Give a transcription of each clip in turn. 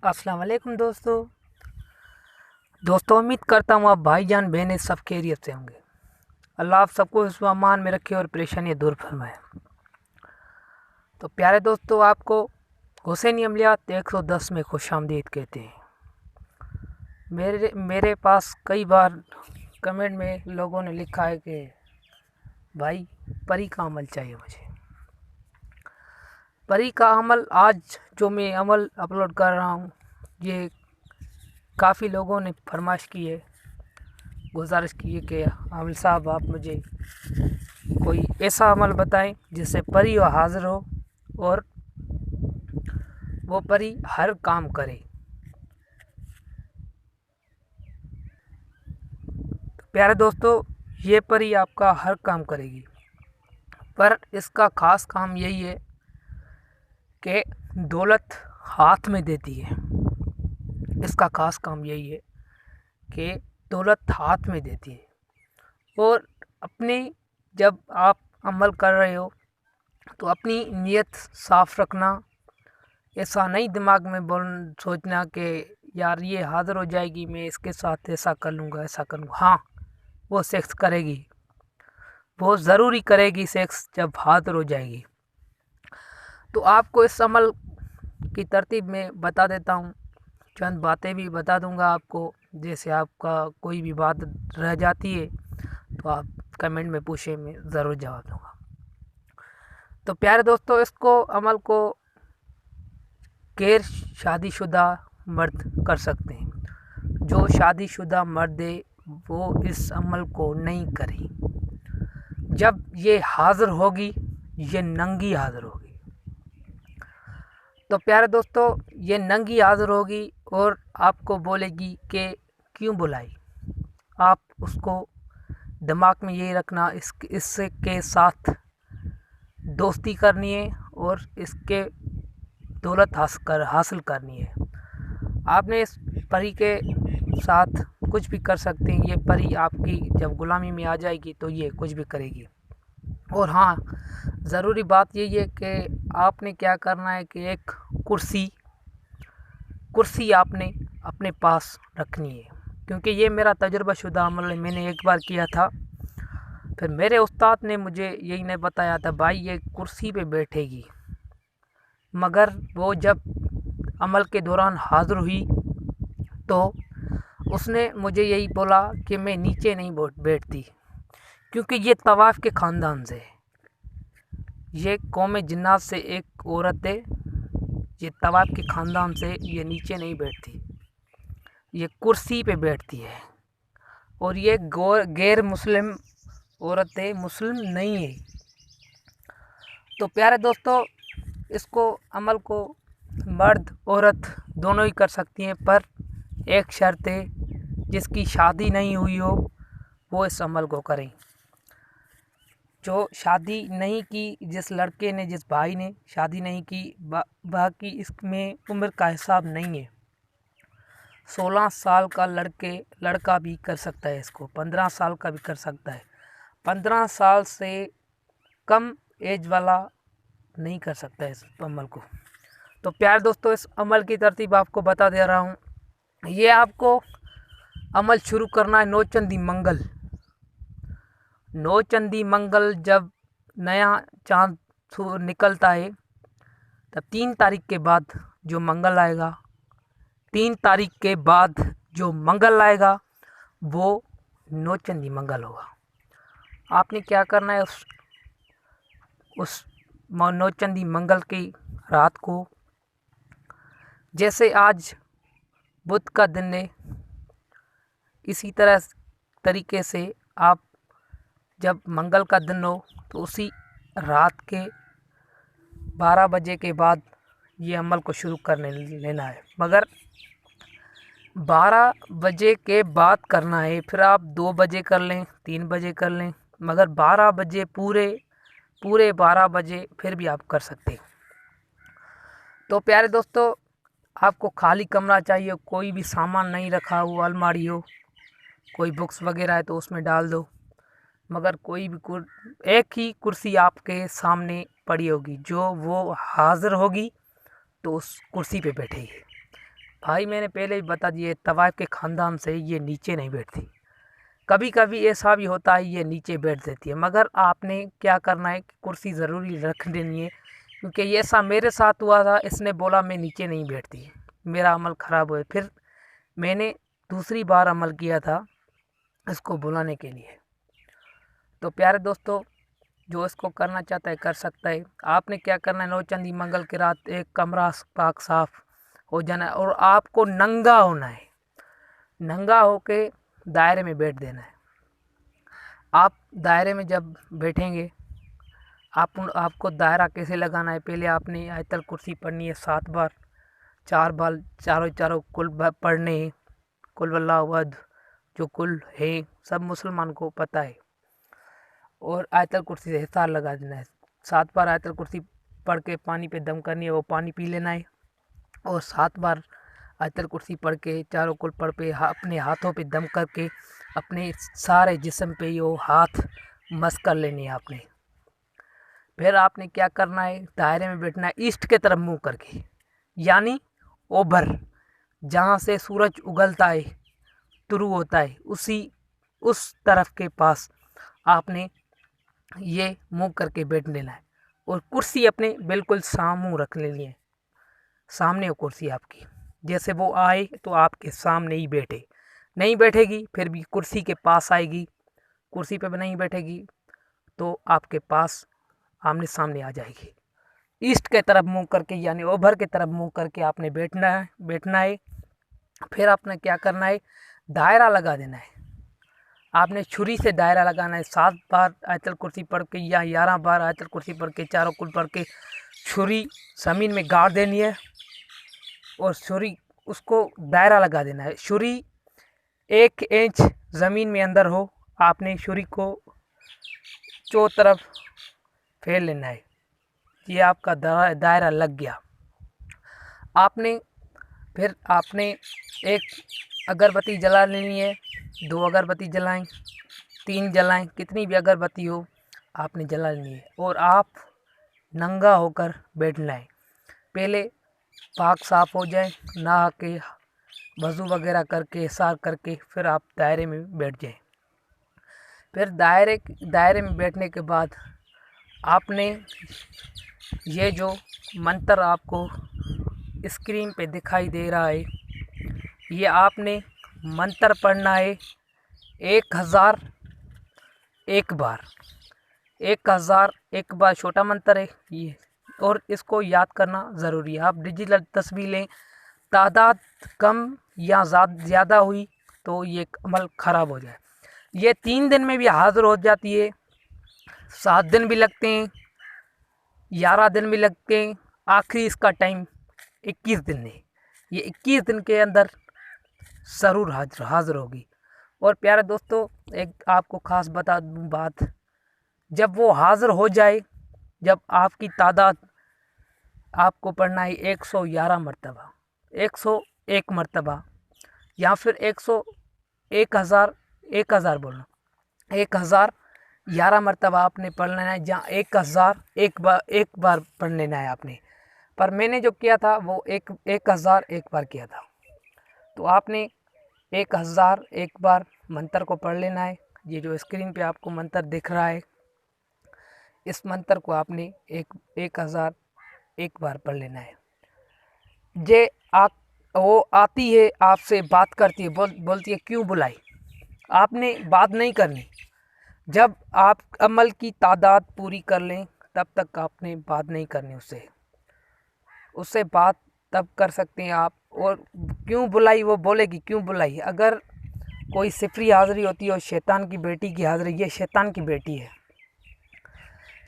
अस्सलाम वालेकुम दोस्तों उम्मीद करता हूँ आप भाईजान बहनें सब खैरियत से होंगे। अल्लाह आप सबको इस अमान में रखे और परेशानियाँ दूर फरमाए। तो प्यारे दोस्तों, आपको हुसैनी अमलियात 110 में खुशामदीद कहते हैं। मेरे पास कई बार कमेंट में लोगों ने लिखा है कि भाई परी का अमल चाहिए मुझे। परी का अमल आज जो मैं अमल अपलोड कर रहा हूँ, ये काफ़ी लोगों ने फरमाइश की है, गुजारिश की है कि आमिल साहब आप मुझे कोई ऐसा अमल बताएं जिससे परी हाज़िर हो और वो परी हर काम करे। तो प्यारे दोस्तों, ये परी आपका हर काम करेगी, पर इसका ख़ास काम यही है कि दौलत हाथ में देती है। इसका ख़ास काम यही है कि दौलत हाथ में देती है। और अपने जब आप अमल कर रहे हो तो अपनी नीयत साफ़ रखना। ऐसा नहीं दिमाग में सोचना कि यार ये हाज़िर हो जाएगी, मैं इसके साथ ऐसा कर लूँगा ऐसा कर लूँगा। हाँ, वो सेक्स करेगी, वो ज़रूरी करेगी सेक्स जब हाज़िर हो जाएगी। तो आपको इस अमल की तरतीब में बता देता हूँ, चंद बातें भी बता दूँगा आपको। जैसे आपका कोई भी बात रह जाती है तो आप कमेंट में पूछे, मैं ज़रूर जवाब दूँगा। तो प्यारे दोस्तों, इसको अमल को गैर शादीशुदा मर्द कर सकते हैं। जो शादीशुदा मर्द है वो इस अमल को नहीं करे। जब ये हाज़िर होगी, ये नंगी हाज़िर होगी। तो प्यारे दोस्तों, ये नंगी हाज़िर होगी और आपको बोलेगी कि क्यों बुलाई। आप उसको दिमाग में यही रखना, इसके साथ दोस्ती करनी है और इसके दौलत हासिल करनी है। आपने इस परी के साथ कुछ भी कर सकते हैं। ये परी आपकी जब गुलामी में आ जाएगी तो ये कुछ भी करेगी। और हाँ, ज़रूरी बात यही है कि आपने क्या करना है कि एक कुर्सी आपने अपने पास रखनी है। क्योंकि ये मेरा तजुर्बाशुदा अमल है, मैंने एक बार किया था। फिर मेरे उस्ताद ने मुझे यही नहीं बताया था, भाई ये कुर्सी पे बैठेगी। मगर वो जब अमल के दौरान हाज़िर हुई तो उसने मुझे यही बोला कि मैं नीचे नहीं बैठती, क्योंकि ये तवाफ़ के ख़ानदान से, ये कौम जिन्नात से एक औरत है। ये तवाफ़ के ख़ानदान से ये नीचे नहीं बैठती, ये कुर्सी पे बैठती है। और ये गैर मुस्लिम औरत है, मुस्लिम नहीं है। तो प्यारे दोस्तों, इसको अमल को मर्द औरत दोनों ही कर सकती हैं, पर एक शर्त है, जिसकी शादी नहीं हुई हो वो इस अमल को करें। जो शादी नहीं की, जिस लड़के ने, जिस भाई ने शादी नहीं की, बाकी इसमें उम्र का हिसाब नहीं है। 16 साल का लड़का भी कर सकता है इसको, 15 साल का भी कर सकता है। 15 साल से कम एज वाला नहीं कर सकता इस अमल को। तो प्यारे दोस्तों, इस अमल की तरतीब आपको बता दे रहा हूँ। ये आपको अमल शुरू करना है नौचंदी मंगल जब नया चाँद निकलता है, तब 3 तारीख के बाद जो मंगल आएगा, 3 तारीख के बाद जो मंगल आएगा वो नौचंदी मंगल होगा। आपने क्या करना है, उस नौचंदी मंगल की रात को, जैसे आज बुध का दिन है, इसी तरीके से आप जब मंगल का दिन हो तो उसी रात के 12 बजे के बाद ये अमल को शुरू करने लेना है। मगर 12 बजे के बाद करना है, फिर आप 2 बजे कर लें, 3 बजे कर लें, मगर 12 बजे पूरे 12 बजे फिर भी आप कर सकते हैं। तो प्यारे दोस्तों, आपको खाली कमरा चाहिए, कोई भी सामान नहीं रखा हो, अलमारी हो, कोई बुक्स वगैरह है तो उसमें डाल दो। मगर कोई भी एक ही कुर्सी आपके सामने पड़ी होगी, जो वो हाज़िर होगी तो उस कुर्सी पे बैठेगी। भाई मैंने पहले ही बता दिया, तवाइफ के ख़ानदान से ये नीचे नहीं बैठती। कभी कभी ऐसा भी होता है ये नीचे बैठ जाती है, मगर आपने क्या करना है कि कुर्सी ज़रूरी रख देनी है। क्योंकि ये ऐसा मेरे साथ हुआ था, इसने बोला मैं नीचे नहीं बैठती, मेरा अमल ख़राब हुआ। फिर मैंने दूसरी बार अमल किया था इसको बुलाने के लिए। तो प्यारे दोस्तों, जो इसको करना चाहता है कर सकता है। आपने क्या करना है, नौचंदी मंगल की रात एक कमरा पाक साफ हो जाना है और आपको नंगा होना है। नंगा होके दायरे में बैठ देना है। आप दायरे में जब बैठेंगे, आपको दायरा कैसे लगाना है, पहले आपने आयतल कुर्सी पढ़नी है 7 बार, 4 बार चारों चारों कुल पढ़ने हैं। कुल वल्लाहु अहद जो कुल है सब मुसलमान को पता है। और आयतल कुर्सी से हिसार लगा देना है। 7 बार आयतल कुर्सी पढ़ के पानी पे दम करनी है, वो पानी पी लेना है। और 7 बार आयतल कुर्सी पढ़ के चारों कुल पढ़ पे अपने हाथों पे दम करके अपने सारे जिस्म पे वो हाथ मस कर लेने हैं आपने। फिर आपने क्या करना है, दायरे में बैठना है ईस्ट के तरफ मुंह करके, यानी ओभर जहाँ से सूरज उगलता है शुरू होता है उस तरफ के पास आपने ये मुंह करके बैठ लेना है। और कुर्सी अपने बिल्कुल सामने रख लेनी है, सामने हो कुर्सी आपकी। जैसे वो आए तो आपके सामने ही बैठे, नहीं बैठेगी फिर भी कुर्सी के पास आएगी, कुर्सी पे भी नहीं बैठेगी तो आपके पास आमने सामने आ जाएगी। ईस्ट के तरफ मुंह करके यानी ओभर के तरफ मुंह करके आपने बैठना है। फिर आपने क्या करना है, दायरा लगा देना है। आपने छुरी से दायरा लगाना है। 7 बार आयतल कुर्सी पढ़ के या 11 बार आयतल कुर्सी पढ़ के चारों कुल पढ़ के छुरी ज़मीन में गाड़ देनी है और छुरी उसको दायरा लगा देना है। छुरी 1 इंच ज़मीन में अंदर हो, आपने छुरी को चो तरफ फेर लेना है। ये आपका दायरा लग गया। फिर आपने एक अगरबत्ती जला लेनी है, 2 अगरबत्ती जलाएं, 3 जलाएं, कितनी भी अगरबत्ती हो आपने जला लेनी है। और आप नंगा होकर बैठना है। पहले पाक साफ हो जाए, नहा के वज़ू वगैरह करके इशार करके फिर आप दायरे में बैठ जाएं। फिर दायरे में बैठने के बाद आपने ये जो मंत्र आपको स्क्रीन पे दिखाई दे रहा है, ये आपने मंत्र पढ़ना है 1001 बार। 1001 बार छोटा मंत्र है ये, और इसको याद करना ज़रूरी है। आप डिजिटल तस्वीर लें, तादाद कम या ज़्यादा हुई तो ये अमल ख़राब हो जाए। ये 3 दिन में भी हाज़िर हो जाती है, 7 दिन भी लगते हैं, 11 दिन भी लगते हैं, आखिरी इसका टाइम 21 दिन है। ये 21 दिन के अंदर ज़रूर हाज़िर होगी। और प्यारे दोस्तों, एक आपको ख़ास बता दूँ बात, जब वो हाज़िर हो जाए, जब आपकी तादाद आपको पढ़ना है 111 मरतबा, 101 मरतबा या फिर 1000 बोलना, 1011 मरतबा आपने पढ़ लेना है, जहाँ 1001 बार पढ़ लेना है आपने। पर मैंने जो किया था वो 1001 बार किया था। तो आपने 1001 बार मंत्र को पढ़ लेना है। ये जो स्क्रीन पे आपको मंत्र दिख रहा है, इस मंत्र को आपने 1001 बार पढ़ लेना है। वो आती है, आपसे बात करती है, बोलती है क्यों बुलाई। आपने बात नहीं करनी। जब आप अमल की तादाद पूरी कर लें तब तक आपने बात नहीं करनी उससे बात तब कर सकते हैं आप। और क्यों बुलाई, वो बोलेगी क्यों बुलाई। अगर कोई सिफरी हाज़िरी होती है और शैतान की बेटी की हाज़िरी, ये शैतान की बेटी है,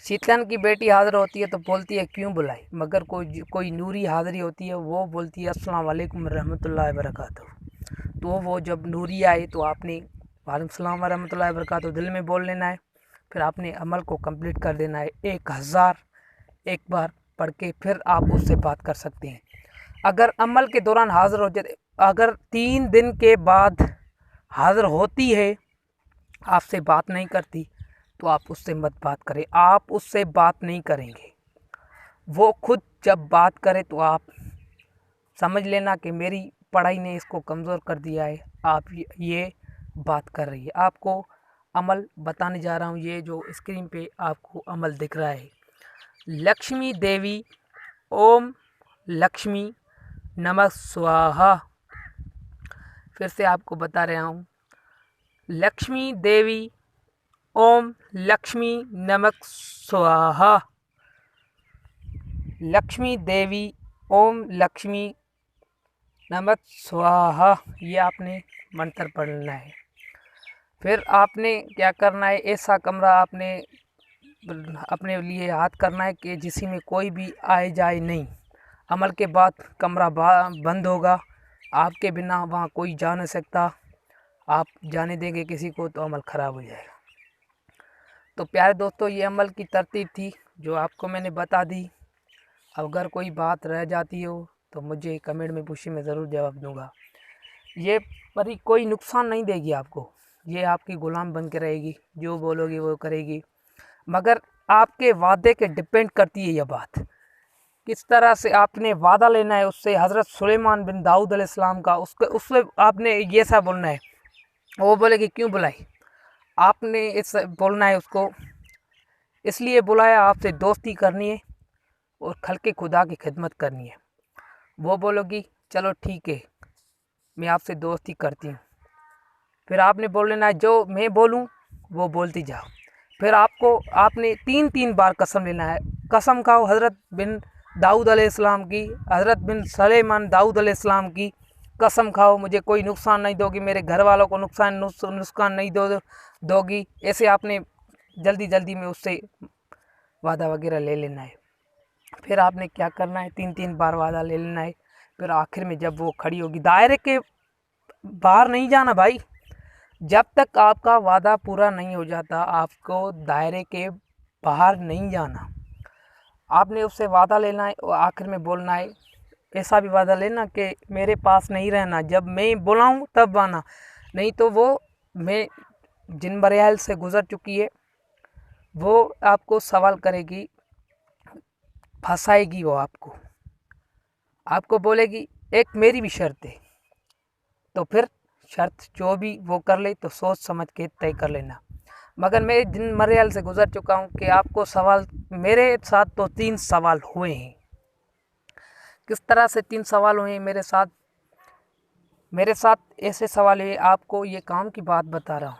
शैतान की बेटी हाज़िर होती है तो बोलती है क्यों बुलाई। मगर कोई नूरी हाज़िरी होती है, वो बोलती है अस्सलाम वालेकुम रहमतुल्लाहि व बरकातहू। तो वो जब नूरी आए तो आपने वालेकुम सलाम व रहमतुल्लाहि व बरकातहू दिल में बोल लेना है। फिर आपने अमल को कंप्लीट कर देना है 1001 बार पढ़ के। फिर आप उससे बात कर सकते हैं। अगर अमल के दौरान हाज़िर हो जाए, अगर 3 दिन के बाद हाज़िर होती है, आपसे बात नहीं करती, तो आप उससे मत बात करें। आप उससे बात नहीं करेंगे, वो खुद जब बात करे तो आप समझ लेना कि मेरी पढ़ाई ने इसको कमज़ोर कर दिया है, आप ये बात कर रही है। आपको अमल बताने जा रहा हूँ, ये जो स्क्रीन पे आपको अमल दिख रहा है। लक्ष्मी देवी ओम लक्ष्मी नमः स्वाहा। फिर से आपको बता रहा हूँ, लक्ष्मी देवी ओम लक्ष्मी नमः स्वाहा। लक्ष्मी देवी ओम लक्ष्मी नमः स्वाहा, ये आपने मंत्र पढ़ना है। फिर आपने क्या करना है, ऐसा कमरा आपने अपने लिए याद करना है कि जिसमें कोई भी आए जाए नहीं। अमल के बाद कमरा बंद होगा, आपके बिना वहाँ कोई जा नहीं सकता। आप जाने देंगे किसी को तो अमल ख़राब हो जाएगा। तो प्यारे दोस्तों, ये अमल की तरतीब थी जो आपको मैंने बता दी। अगर कोई बात रह जाती हो तो मुझे कमेंट में पूछिए, मैं ज़रूर जवाब दूंगा। ये परी कोई नुकसान नहीं देगी आपको, ये आपकी ग़ुलाम बन के रहेगी, जो बोलोगी वो करेगी। मगर आपके वादे के डिपेंड करती है यह बात, किस तरह से आपने वादा लेना है उससे। हज़रत सुलेमान बिन दाऊद अलैहिस्सलाम का उससे आपने ये सा बोलना है। वो बोलेगी क्यों बुलाई, आपने इस बोलना है उसको, इसलिए बुलाया, आपसे दोस्ती करनी है और खल्क़े खुदा की खिदमत करनी है। वो बोलोगी चलो ठीक है, मैं आपसे दोस्ती करती हूँ। फिर आपने बोल लेना है जो मैं बोलूँ वो बोलती जाओ। फिर आपने 3 बार कसम लेना है। कसम खाओ हज़रत बिन दाऊद अलैहिस्सलाम की, हज़रत बिन सुलेमान दाऊद अलैहिस्सलाम की कसम खाओ, मुझे कोई नुकसान नहीं दोगी, मेरे घर वालों को नुकसान नहीं दोगी। ऐसे आपने जल्दी में उससे वादा वगैरह ले लेना है। फिर आपने क्या करना है, 3 बार वादा ले लेना है। फिर आखिर में जब वो खड़ी होगी, दायरे के बाहर नहीं जाना भाई, जब तक आपका वादा पूरा नहीं हो जाता आपको दायरे के बाहर नहीं जाना। आपने उससे वादा लेना है और आखिर में बोलना है, ऐसा भी वादा लेना कि मेरे पास नहीं रहना, जब मैं बुलाऊं तब आना, नहीं तो वो मैं जिन बरियाल से गुज़र चुकी है वो आपको सवाल करेगी, फंसाएगी। वो आपको बोलेगी एक मेरी भी शर्त है। तो फिर शर्त जो भी वो कर ले तो सोच समझ के तय कर लेना। मगर मैं जिन मरियल से गुज़र चुका हूँ कि आपको सवाल, मेरे साथ तो 3 सवाल हुए हैं। किस तरह से 3 सवाल हुए हैं मेरे साथ ऐसे सवाल हुए, आपको ये काम की बात बता रहा हूँ,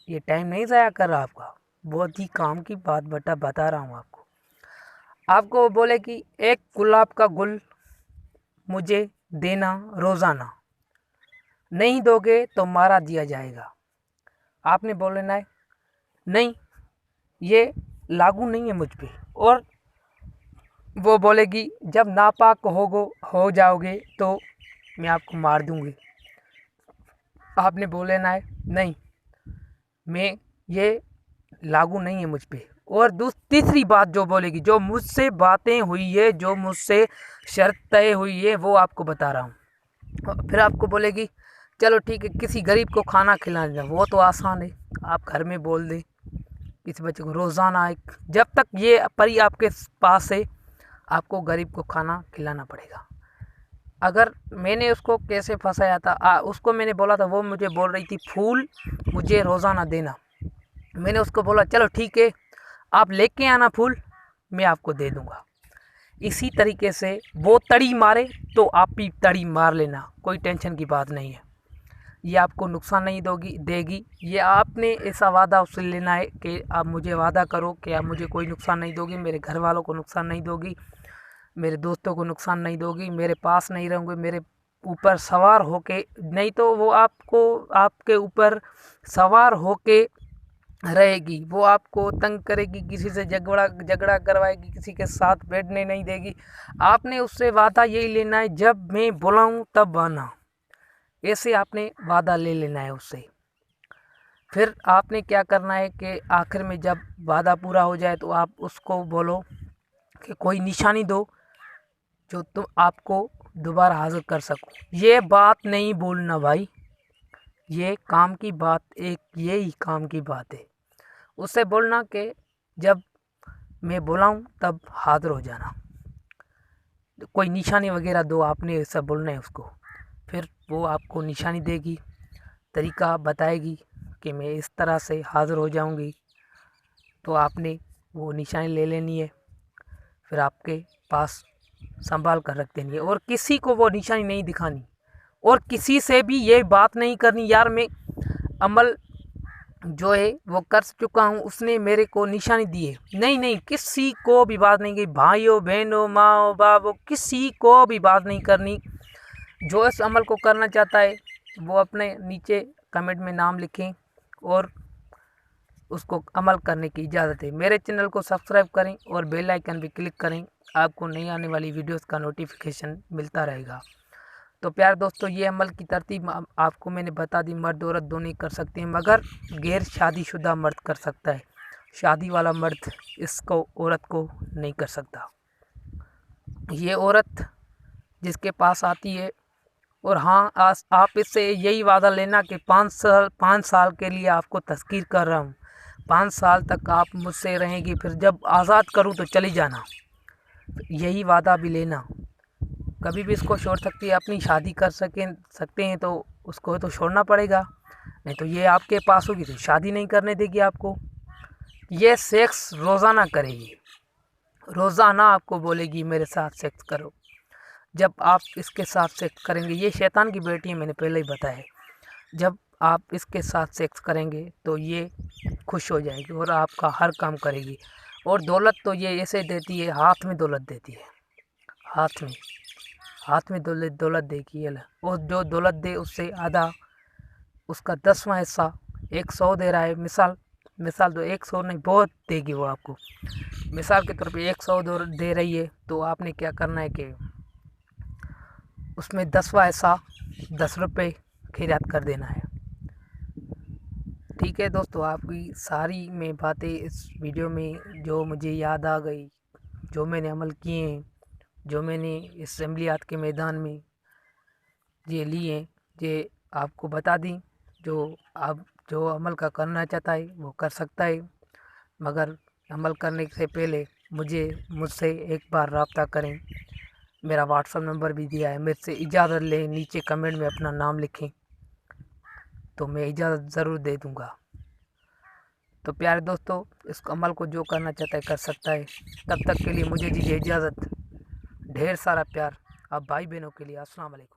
ये टाइम नहीं ज़ाया कर रहा आपका, बहुत ही काम की बात बता रहा हूँ आपको बोले कि एक गुलाब का गुल मुझे देना रोज़ाना, नहीं दोगे तो मारा दिया जाएगा। आपने बोल लेना है नहीं, ये लागू नहीं है मुझ पे। और वो बोलेगी जब नापाक हो जाओगे तो मैं आपको मार दूंगी। आपने बोल लेना है नहीं, मैं ये लागू नहीं है मुझ पे। और तीसरी बात जो बोलेगी, जो मुझसे बातें हुई है, जो मुझसे शर्त तय हुई है, वो आपको बता रहा हूँ। फिर आपको बोलेगी चलो ठीक है, किसी गरीब को खाना खिला देना, वो तो आसान है, आप घर में बोल दें किसी बच्चे को रोज़ाना जब तक ये परी आपके पास है आपको गरीब को खाना खिलाना पड़ेगा। अगर मैंने उसको कैसे फंसाया था, उसको मैंने बोला था, वो मुझे बोल रही थी फूल मुझे रोज़ाना देना। मैंने उसको बोला चलो ठीक है, आप लेके आना फूल, मैं आपको दे दूँगा। इसी तरीके से वो तड़ी मारे तो आप भी तड़ी मार लेना, कोई टेंशन की बात नहीं है। ये आपको नुकसान नहीं देगी। ये आपने ऐसा वादा उससे लेना है कि आप मुझे वादा करो कि आप मुझे कोई नुकसान नहीं दोगी, मेरे घर वालों को नुकसान नहीं दोगी, मेरे दोस्तों को नुकसान नहीं दोगी, मेरे पास नहीं रहोगे, मेरे ऊपर सवार होके, नहीं तो वो आपके ऊपर सवार होके रहेगी, वो आपको तंग करेगी, किसी से झगड़ा करवाएगी, किसी के साथ बैठने नहीं देगी। आपने उससे वादा यही लेना है जब मैं बुलाऊं तब आना, ऐसे आपने वादा ले लेना है उससे। फिर आपने क्या करना है कि आखिर में जब वादा पूरा हो जाए तो आप उसको बोलो कि कोई निशानी दो जो तुम आपको दोबारा हाजिर कर सको। ये बात नहीं बोलना भाई, ये काम की बात, यही काम की बात है। उससे बोलना कि जब मैं बुलाऊं तब हाजिर हो जाना, कोई निशानी वगैरह दो, आपने ऐसा बोलना है उसको। फिर वो आपको निशानी देगी, तरीका बताएगी कि मैं इस तरह से हाज़िर हो जाऊंगी। तो आपने वो निशानी ले लेनी है, फिर आपके पास संभाल कर रख देनी है और किसी को वो निशानी नहीं दिखानी और किसी से भी ये बात नहीं करनी यार मैं अमल जो है वो कर चुका हूँ, उसने मेरे को निशानी दी है। नहीं नहीं, किसी को भी बात नहीं की, भाइयों बहनों माओ बाबो किसी को भी बात नहीं करनी। जो इस अमल को करना चाहता है वो अपने नीचे कमेंट में नाम लिखें और उसको अमल करने की इजाज़त है। मेरे चैनल को सब्सक्राइब करें और बेल आइकन भी क्लिक करें, आपको नई आने वाली वीडियोस का नोटिफिकेशन मिलता रहेगा। तो प्यारे दोस्तों, ये अमल की तरतीब आपको मैंने बता दी। मर्द औरत दोनों ही कर सकते हैं, मगर गैर शादीशुदा मर्द कर सकता है, शादी वाला मर्द इसको औरत को नहीं कर सकता। ये औरत जिसके पास आती है, और हाँ आप इससे यही वादा लेना कि 5 साल के लिए आपको तस्कीर कर रहा हूँ, 5 साल तक आप मुझसे रहेंगी, फिर जब आज़ाद करूँ तो चली जाना। यही वादा भी लेना। कभी भी इसको छोड़ सकती है, अपनी शादी कर सकते हैं तो उसको तो छोड़ना पड़ेगा, नहीं तो ये आपके पास होगी तो शादी नहीं करने देगी आपको। ये सेक्स रोज़ाना करेगी, रोज़ाना आपको बोलेगी मेरे साथ सेक्स करो। जब आप इसके साथ सेक्स करेंगे, ये शैतान की बेटी है, मैंने पहले ही बताया है। जब आप इसके साथ सेक्स करेंगे तो ये खुश हो जाएगी और आपका हर काम करेगी। और दौलत तो ये ऐसे देती है, हाथ में दौलत देती है, हाथ में दौलत देगी है। और जो दौलत दे उससे आधा, उसका 10वां हिस्सा 100 दे रहा है, मिसाल तो 100 नहीं बहुत देगी वो आपको। मिसाल के तौर पे 100 दे रही है तो आपने क्या करना है कि उसमें 10वां हिस्सा 10 रुपये खैरात कर देना है। ठीक है दोस्तों, आपकी सारी मैं बातें इस वीडियो में जो मुझे याद आ गई, जो मैंने अमल किए हैं, जो मैंने इस अमलियात के मैदान में ये लिए, ये आपको बता दी। जो अमल का करना चाहता है वो कर सकता है, मगर अमल करने से पहले मुझसे एक बार रब्ता करें। मेरा व्हाट्सएप नंबर भी दिया है, मेरे से इजाज़त लें, नीचे कमेंट में अपना नाम लिखें तो मैं इजाज़त ज़रूर दे दूँगा। तो प्यारे दोस्तों, इस अमल को जो करना चाहता है कर सकता है। तब तक के लिए मुझे दीजिए इजाज़त। ढेर सारा प्यार आप भाई बहनों के लिए। अस्सलाम वालेकुम।